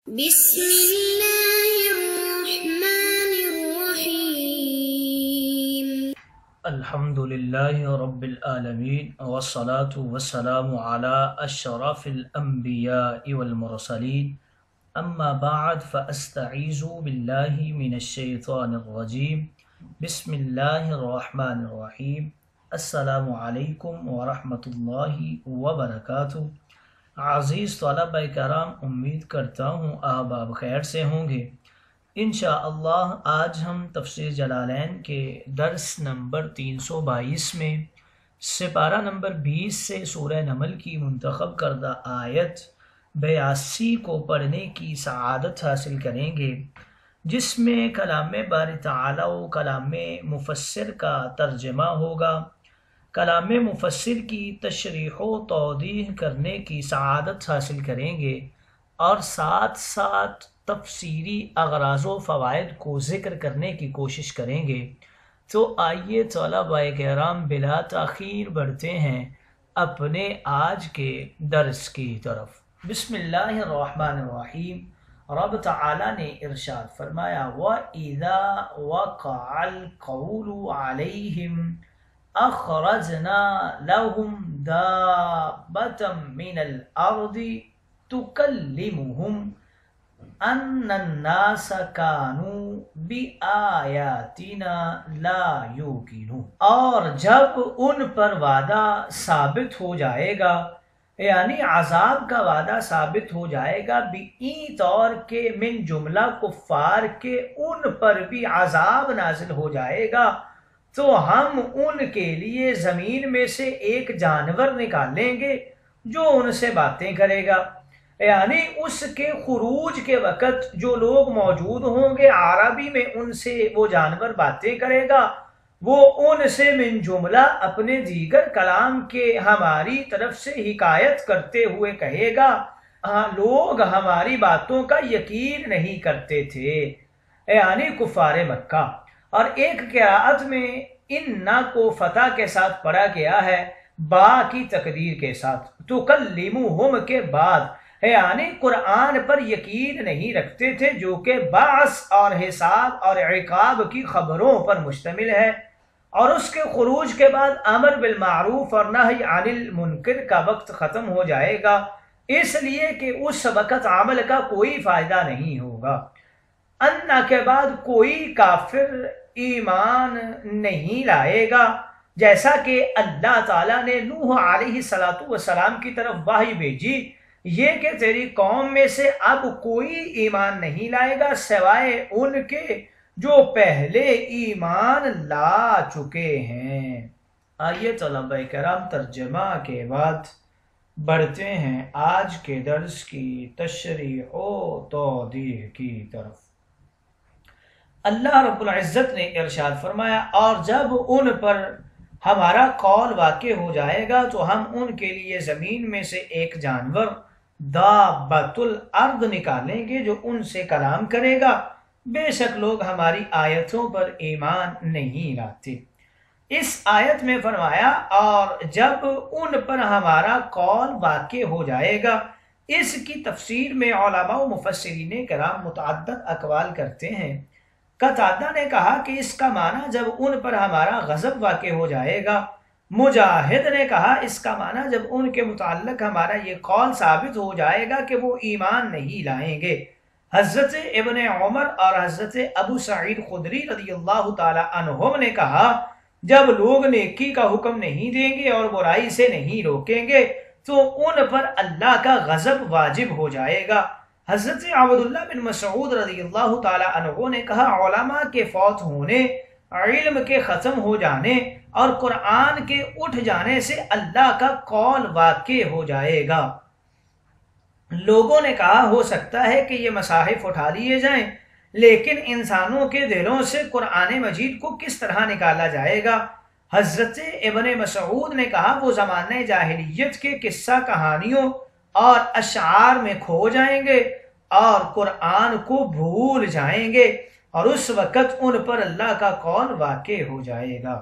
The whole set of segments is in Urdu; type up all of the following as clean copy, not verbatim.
بسم اللہ الرحمن الرحیم الحمدللہ رب العالمین والصلاة والسلام علی اشرف الانبیاء والمرسلین اما بعد فاستعیذ باللہ من الشیطان الرجیم بسم اللہ الرحمن الرحیم السلام علیکم ورحمۃ اللہ وبرکاتہ۔ عزیز طلبہ کرام، امید کرتا ہوں آپ خیر سے ہوں گے۔ انشاءاللہ آج ہم تفسیر جلالین کے درس نمبر 322 میں سپارہ نمبر 20 سے سورہ نمل کی منتخب کردہ آیت 82 کو پڑھنے کی سعادت حاصل کریں گے، جس میں کلام باری تعالی و کلام مفسر کا ترجمہ ہوگا۔ کلام مفسر کی تشریح و توضیح کرنے کی سعادت حاصل کریں گے اور ساتھ ساتھ تفسیری اغراض و فوائد کو ذکر کرنے کی کوشش کریں گے۔ تو آئیے طلبہ کرام بلا تاخیر بڑھتے ہیں اپنے آج کے درس کی طرف۔ بسم اللہ الرحمن الرحیم۔ رب تعالی نے ارشاد فرمایا وَإِذَا وَقَعَ الْقَوْلُ عَلَيْهِمْ اخرجنا لهم دابة من الارض تكلمهم ان الناس كانوا بآياتنا لا يوقنون۔ اور جب ان پر وعدہ ثابت ہو جائے گا، یعنی عذاب کا وعدہ ثابت ہو جائے گا بئی طور کے من جملہ کفار کے ان پر بھی عذاب نازل ہو جائے گا، تو ہم ان کے لیے زمین میں سے ایک جانور نکالیں گے جو ان سے باتیں کرے گا۔ یعنی اس کے خروج کے وقت جو لوگ موجود ہوں گے عربی میں ان سے وہ جانور باتیں کرے گا، وہ ان سے من جملہ اپنے دیگر کلام کے ہماری طرف سے حکایت کرتے ہوئے کہے گا لوگ ہماری باتوں کا یقین نہیں کرتے تھے، یعنی کفار مکہ۔ اور ایک قراءت میں ان کو فتح کے ساتھ پڑھا گیا ہے با کی تقدیر کے ساتھ، تکلمہم کے بعد، یعنی قرآن پر یقین نہیں رکھتے تھے جو کہ بعث اور حساب اور عقاب کی خبروں پر مشتمل ہے، اور اس کے خروج کے بعد امر بالمعروف اور نہی عن المنکر کا وقت ختم ہو جائے گا، اس لیے کہ اس وقت عمل کا کوئی فائدہ نہیں ہوگا۔ انا کے بعد کوئی کافر ایمان نہیں لائے گا، جیسا کہ اللہ تعالیٰ نے نوح علیہ السلام کی طرف وحی بھیجی یہ کہ تیری قوم میں سے اب کوئی ایمان نہیں لائے گا سوائے ان کے جو پہلے ایمان لا چکے ہیں۔ آئیے طلبہ کرام ترجمہ کے بعد بڑھتے ہیں آج کے درس کی تشریح و توضیح کی طرف۔ اللہ رب العزت نے ارشاد فرمایا اور جب ان پر ہمارا قول واقع ہو جائے گا تو ہم ان کے لیے زمین میں سے ایک جانور دابۃ الارض نکالیں گے جو ان سے کلام کرے گا، بے شک لوگ ہماری آیتوں پر ایمان نہیں لاتے۔ اس آیت میں فرمایا اور جب ان پر ہمارا قول واقع ہو جائے گا، اس کی تفسیر میں علماء و مفسرین کرام متعدد اقوال کرتے ہیں۔ قتادہ نے کہا کہ اس کا معنی جب ان پر ہمارا غضب واقع ہو جائے گا۔ مجاہد نے کہا اس کا معنی جب ان کے متعلق ہمارا یہ قول ثابت ہو جائے گا کہ وہ ایمان نہیں لائیں گے۔ حضرت ابن عمر اور حضرت ابو سعید خدری رضی اللہ تعالی عنہم نے کہا جب لوگ نیکی کا حکم نہیں دیں گے اور برائی سے نہیں روکیں گے تو ان پر اللہ کا غضب واجب ہو جائے گا۔ حضرت عبداللہ بن مسعود رضی اللہ تعالی عنہ نے کہا علماء کے فوت ہونے، علم کے ختم ہو جانے اور قرآن کے اٹھ جانے سے اللہ کا قول واقع ہو جائے گا۔ لوگوں نے کہا ہو سکتا ہے کہ یہ مصاحف اٹھا لیے جائیں، لیکن انسانوں کے دلوں سے قرآن مجید کو کس طرح نکالا جائے گا؟ حضرت ابن مسعود نے کہا وہ زمانہ جاہلیت کے قصہ کہانیوں اور اشعار میں کھو جائیں گے اور قرآن کو بھول جائیں گے، اور اس وقت ان پر اللہ کا قول واقع ہو جائے گا۔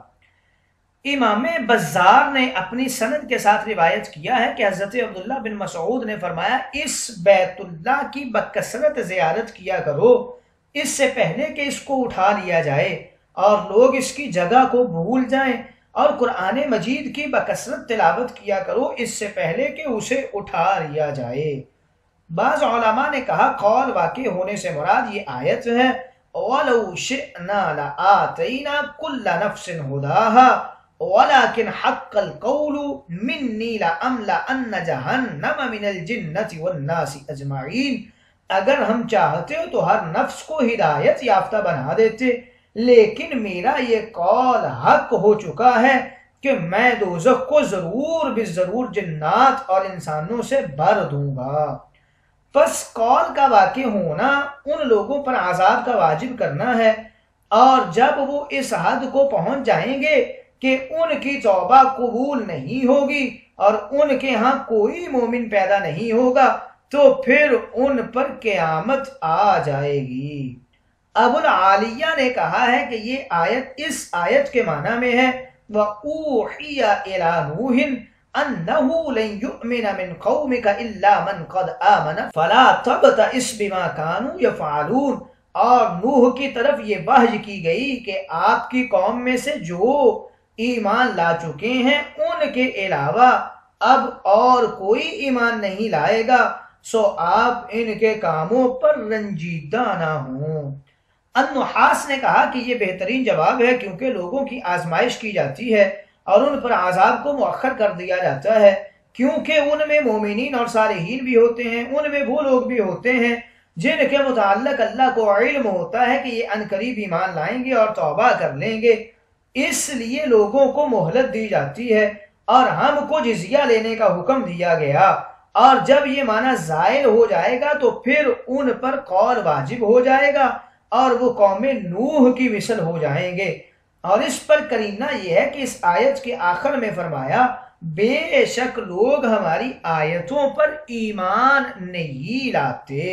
امام بزار نے اپنی سند کے ساتھ روایت کیا ہے کہ حضرت عبداللہ بن مسعود نے فرمایا اس بیت اللہ کی بکثرت زیارت کیا کرو اس سے پہلے کہ اس کو اٹھا لیا جائے اور لوگ اس کی جگہ کو بھول جائیں، اور قرآن مجید کی بکثرت تلاوت کیا کرو اس سے پہلے کہ اسے اٹھا لیا جائے۔ بعض علماء نے کہا قول واقع ہونے سے مراد یہ آیت ہے وَلَوْ شِئْنَا لَآتَيْنَا كُلَّ نَفْسٍ هُدَاهَا وَلَكِنْ حَقَّ الْقَوْلُ مِنِّي لَأَمْلَأَنَّ جَهَنَّمَ مِنَ الْجِنَّةِ وَالنَّاسِ أَجْمَعِينَ، اگر ہم چاہتے تو ہر نفس کو ہدایت یافتہ بنا دیتے، لیکن میرا یہ قول حق ہو چکا ہے کہ میں دوزخ کو ضرور بالضرور جنات اور انسانوں سے بھر دوں گا۔ پس قول کا واقع ہونا ان لوگوں پر عذاب کا واجب کرنا ہے، اور جب وہ اس حد کو پہنچ جائیں گے کہ ان کی توبہ قبول نہیں ہوگی اور ان کے ہاں کوئی مومن پیدا نہیں ہوگا تو پھر ان پر قیامت آ جائے گی۔ ابو العالیہ نے کہا ہے کہ یہ آیت اس آیت کے معنی میں ہے وَأُوحِيَ إِلَى نُوحٍ أَنَّهُ لَن يُؤْمِنَ مِن قَوْمِكَ إِلَّا مَن قَدْ آمَنَ فَلَا تَبْتَئِسْ بِمَا كَانُوا يَفْعَلُونَ، اور نوح کی طرف یہ وحی کی گئی کہ آپ کی قوم میں سے جو ایمان لا چکے ہیں ان کے علاوہ اب اور کوئی ایمان نہیں لائے گا، سو آپ ان کے کاموں پر رنجیدہ نہ ہوں۔ النحاس نے کہا کہ یہ بہترین جواب ہے کیونکہ لوگوں کی آزمائش کی جاتی ہے اور ان پر عذاب کو مؤخر کر دیا جاتا ہے، کیونکہ ان میں مومنین اور صالحین بھی ہوتے ہیں، ان میں وہ لوگ بھی ہوتے ہیں جن کے متعلق اللہ کو علم ہوتا ہے کہ یہ عنقریب ایمان لائیں گے اور توبہ کر لیں گے، اس لیے لوگوں کو مہلت دی جاتی ہے اور ہم کو جزیہ لینے کا حکم دیا گیا، اور جب یہ معنی زائل ہو جائے گا تو پھر ان پر قول واجب ہو جائے گا اور وہ قوم نوح کی مثل ہو جائیں گے۔ اور اس پر قرینہ یہ ہے کہ اس آیت کے آخر میں فرمایا بے شک لوگ ہماری آیتوں پر ایمان نہیں لاتے۔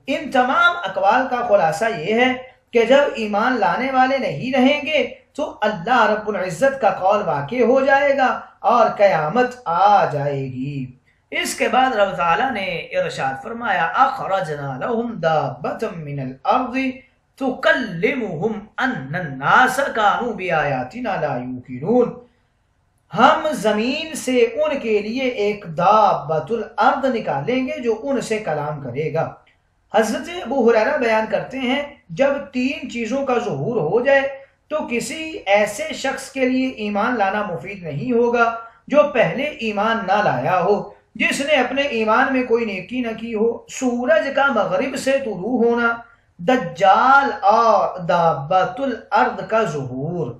ان تمام اقوال کا خلاصہ یہ ہے کہ جب ایمان لانے والے نہیں رہیں گے تو اللہ رب العزت کا قول واقع ہو جائے گا اور قیامت آ جائے گی۔ اس کے بعد رب تعالیٰ نے ارشاد فرمایا اخرجنا لهم دابة من الارض تکلمهم ان الناس كانوا بآیاتنا لا یوقنون، ہم زمین سے ان کے لیے ایک دابۃ الارض نکالیں گے جو ان سے کلام کرے گا۔ حضرت ابو ہریرہ بیان کرتے ہیں جب تین چیزوں کا ظہور ہو جائے تو کسی ایسے شخص کے لیے ایمان لانا مفید نہیں ہوگا جو پہلے ایمان نہ لایا ہو، جس نے اپنے ایمان میں کوئی نیکی نہ کی ہو، سورج کا مغرب سے طلوع ہونا، دجال اور دابۃ الارض کا ظہور۔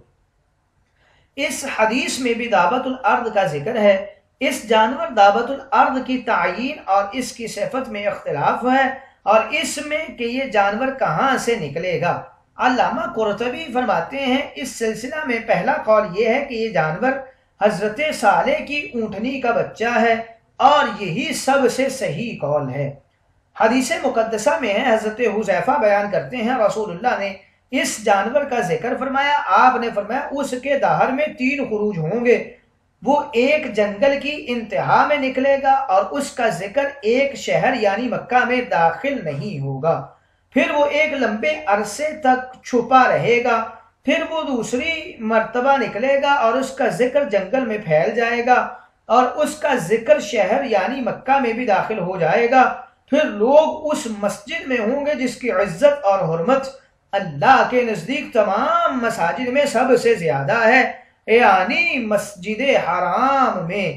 اس حدیث میں بھی دابۃ الارض کا ذکر ہے۔ اس جانور دابۃ الارض کی تعیین اور اس کی صفت میں اختلاف ہے اور اس میں کہ یہ جانور کہاں سے نکلے گا۔ علامہ قرطبی فرماتے ہیں اس سلسلہ میں پہلا قول یہ ہے کہ یہ جانور حضرت صالح کی اونٹنی کا بچہ ہے اور یہی سب سے صحیح قول ہے۔ حدیث مقدسہ میں ہے، حضرت حذیفہ بیان کرتے ہیں رسول اللہ نے اس جانور کا ذکر فرمایا، آپ نے فرمایا اس کے دہر میں 3 خروج ہوں گے، وہ ایک جنگل کی انتہا میں نکلے گا اور اس کا ذکر ایک شہر یعنی مکہ میں داخل نہیں ہوگا، پھر وہ ایک لمبے عرصے تک چھپا رہے گا، پھر وہ دوسری مرتبہ نکلے گا اور اس کا ذکر جنگل میں پھیل جائے گا اور اس کا ذکر شہر یعنی مکہ میں بھی داخل ہو جائے گا، پھر لوگ اس مسجد میں ہوں گے جس کی عزت اور حرمت اللہ کے نزدیک تمام مساجد میں سب سے زیادہ ہے، یعنی مسجد حرام میں۔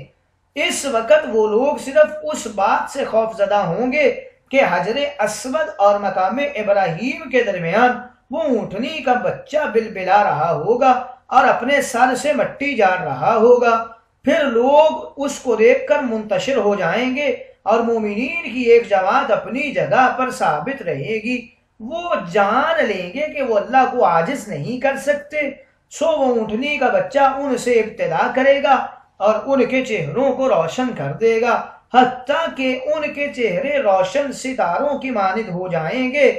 اس وقت وہ لوگ صرف اس بات سے خوف زدہ ہوں گے کہ حجر اسود اور مقام ابراہیم کے درمیان وہ اونٹنی کا بچہ بلبلا رہا ہوگا اور اپنے سر سے مٹی جاڑ رہا ہوگا، پھر لوگ اس کو دیکھ کر منتشر ہو جائیں گے اور مومنین کی ایک جماعت اپنی جگہ پر ثابت رہے گی، وہ جان لیں گے کہ وہ اللہ کو عاجز نہیں کر سکتے، سو وہ اونٹنی کا بچہ ان سے ابتدا کرے گا اور ان کے چہروں کو روشن کر دے گا، حتیٰ کہ ان کے چہرے روشن ستاروں کی مانند ہو جائیں گے،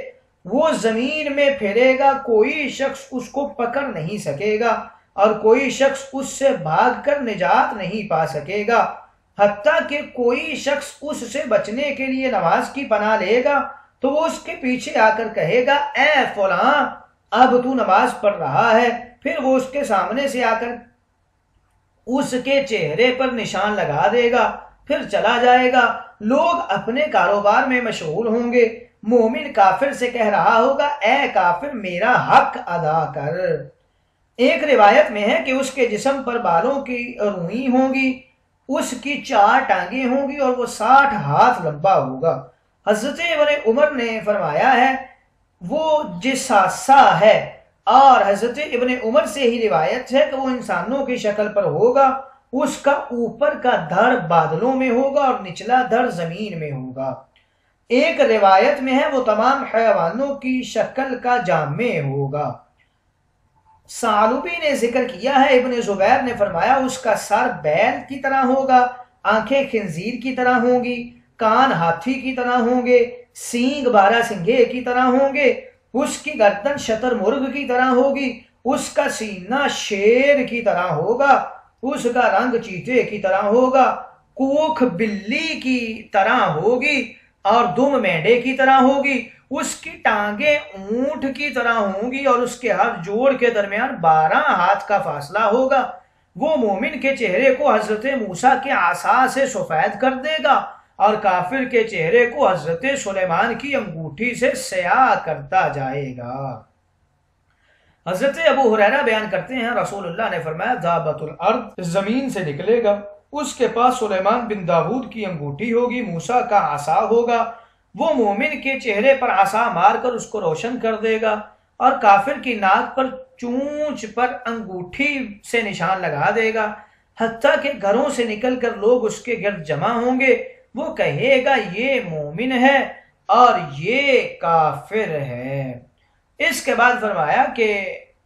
وہ زمین میں پھرے گا، کوئی شخص اس کو پکڑ نہیں سکے گا اور کوئی شخص اس سے بھاگ کر نجات نہیں پا سکے گا، حتیٰ کہ کوئی شخص اس سے بچنے کے لیے نماز کی پناہ لے گا تو وہ اس کے پیچھے آ کر کہے گا اے فلاں اب تو نماز پڑھ رہا ہے، پھر وہ اس کے سامنے سے آ کر اس کے چہرے پر نشان لگا دے گا، پھر چلا جائے گا۔ لوگ اپنے کاروبار میں مشغول ہوں گے، مومن کافر سے کہہ رہا ہوگا اے کافر میرا حق ادا کر۔ ایک روایت میں ہے کہ اس کے جسم پر بالوں کی روئیں ہوں گی، اس کی 4 ٹانگیں ہوں گی اور وہ 60 ہاتھ لمبا ہوگا۔ حضرت ابن عمر نے فرمایا ہے وہ جساسا ہے، اور حضرت ابن عمر سے ہی روایت ہے کہ وہ انسانوں کی شکل پر ہوگا، اس کا اوپر کا دھڑ بادلوں میں ہوگا اور نچلا دھڑ زمین میں ہوگا۔ ایک روایت میں ہے وہ تمام حیوانوں کی شکل کا جامع ہوگا۔ ثعلبی نے ذکر کیا ہے، ابن زبیر نے فرمایا اس کا سر بیل کی طرح ہوگا، آنکھیں خنزیر کی طرح ہوں گی، کان ہاتھی کی طرح ہوں گے، سینگ بارہ سنگھے کی طرح ہوں گے، اس کی گردن شتر مرغ کی طرح ہوگی، اس کا سینہ شیر کی طرح ہوگا، اس کا رنگ چیتے کی طرح ہوگا، کوکھ بلی کی طرح ہوگی اور دم مینڈے کی طرح ہوگی، اس کی ٹانگیں اونٹ کی طرح ہوں گی اور اس کے ہر جوڑ کے درمیان 12 ہاتھ کا فاصلہ ہوگا۔ وہ مومن کے چہرے کو حضرت موسیٰ کے عصا سے سفید کر دے گا اور کافر کے چہرے کو حضرت سلیمان کی انگوٹھی سے سیاہ کرتا جائے گا۔ حضرت ابو ہریرہ بیان کرتے ہیں رسول اللہ نے فرمایا دابۃ الارض زمین سے نکلے گا، اس کے پاس سلیمان بن داود کی انگوٹھی ہوگی، موسیٰ کا عصا ہوگا، وہ مومن کے چہرے پر عصا مار کر اس کو روشن کر دے گا اور کافر کی ناک پر چونچ پر انگوٹھی سے نشان لگا دے گا، حتیٰ کہ گھروں سے نکل کر لوگ اس کے گرد جمع ہوں گے، وہ کہے گا یہ مومن ہے اور یہ کافر ہے۔ اس کے بعد فرمایا کہ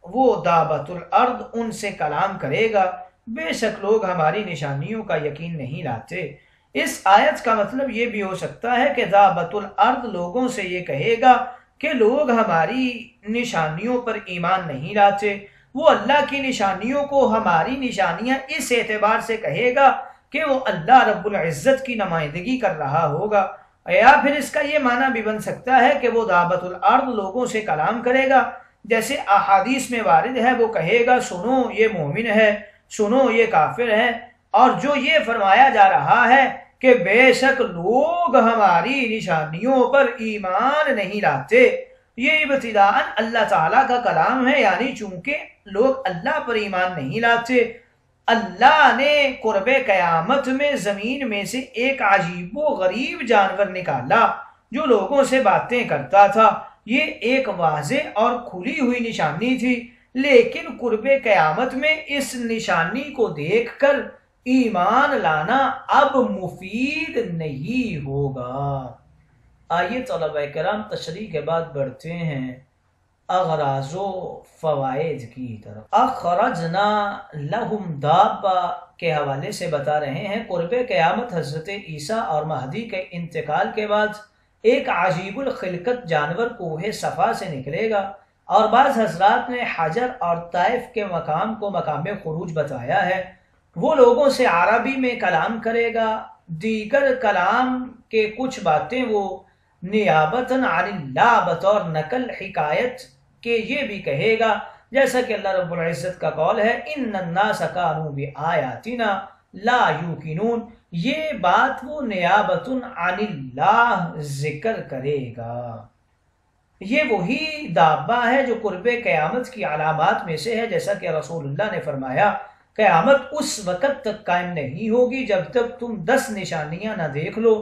وہ دابۃ الارض ان سے کلام کرے گا، بے شک لوگ ہماری نشانیوں کا یقین نہیں لاتے۔ اس آیت کا مطلب یہ بھی ہو سکتا ہے کہ دابۃ الارض لوگوں سے یہ کہے گا کہ لوگ ہماری نشانیوں پر ایمان نہیں لاتے، وہ اللہ کی نشانیوں کو ہماری نشانیاں اس اعتبار سے کہے گا کہ وہ اللہ رب العزت کی نمائندگی کر رہا ہوگا، یا پھر اس کا یہ معنی بھی بن سکتا ہے کہ وہ دابۃ الارض لوگوں سے کلام کرے گا، جیسے احادیث میں وارد ہے، وہ کہے گا سنو یہ مومن ہے، سنو یہ کافر ہے، اور جو یہ فرمایا جا رہا ہے کہ بے شک لوگ ہماری نشانیوں پر ایمان نہیں لاتے، یہ ابتداءً اللہ تعالیٰ کا کلام ہے، یعنی چونکہ لوگ اللہ پر ایمان نہیں لاتے، اللہ نے قرب قیامت میں زمین میں سے ایک عجیب و غریب جانور نکالا جو لوگوں سے باتیں کرتا تھا، یہ ایک واضح اور کھلی ہوئی نشانی تھی، لیکن قرب قیامت میں اس نشانی کو دیکھ کر ایمان لانا اب مفید نہیں ہوگا۔ آئیے طلبہ کرام تشریح کے بعد بڑھتے ہیں اغراض و فوائد کی طرف۔ اخرجنا لہم دابہ کے حوالے سے بتا رہے ہیں قرب قیامت حضرت عیسیٰ اور مہدی کے انتقال کے بعد ایک عجیب الخلقت جانور کوہ صفا سے نکلے گا، اور بعض حضرات نے حجر اور طائف کے مقام کو مقام خروج بتایا ہے۔ وہ لوگوں سے عربی میں کلام کرے گا، دیگر کلام کے کچھ باتیں وہ نیابتاً عن اللہ بطور نقل حکایت کے یہ بھی کہے گا، جیسا کہ اللہ رب العزت کا قول ہے ان الناس کانوا بآیاتنا لا یوقنون، یہ بات وہ نیابتاً عن اللہ ذکر کرے گا۔ یہ وہی دابہ ہے جو قرب قیامت کی علامات میں سے ہے، جیسا کہ رسول اللہ نے فرمایا قیامت اس وقت تک قائم نہیں ہوگی جب تک تم 10 نشانیاں نہ دیکھ لو،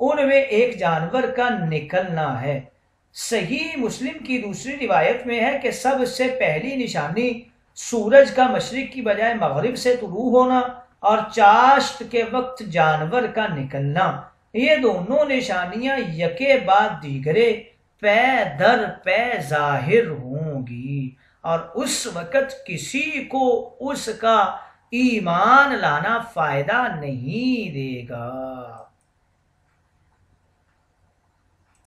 ان میں ایک جانور کا نکلنا ہے۔ صحیح مسلم کی دوسری روایت میں ہے کہ سب سے پہلی نشانی سورج کا مشرق کی بجائے مغرب سے طلوع ہونا اور چاشت کے وقت جانور کا نکلنا، یہ دونوں نشانیاں یکے بعد دیگرے پے در پے ظاہر ہوں گی، اور اس وقت کسی کو اس کا ایمان لانا فائدہ نہیں دے گا۔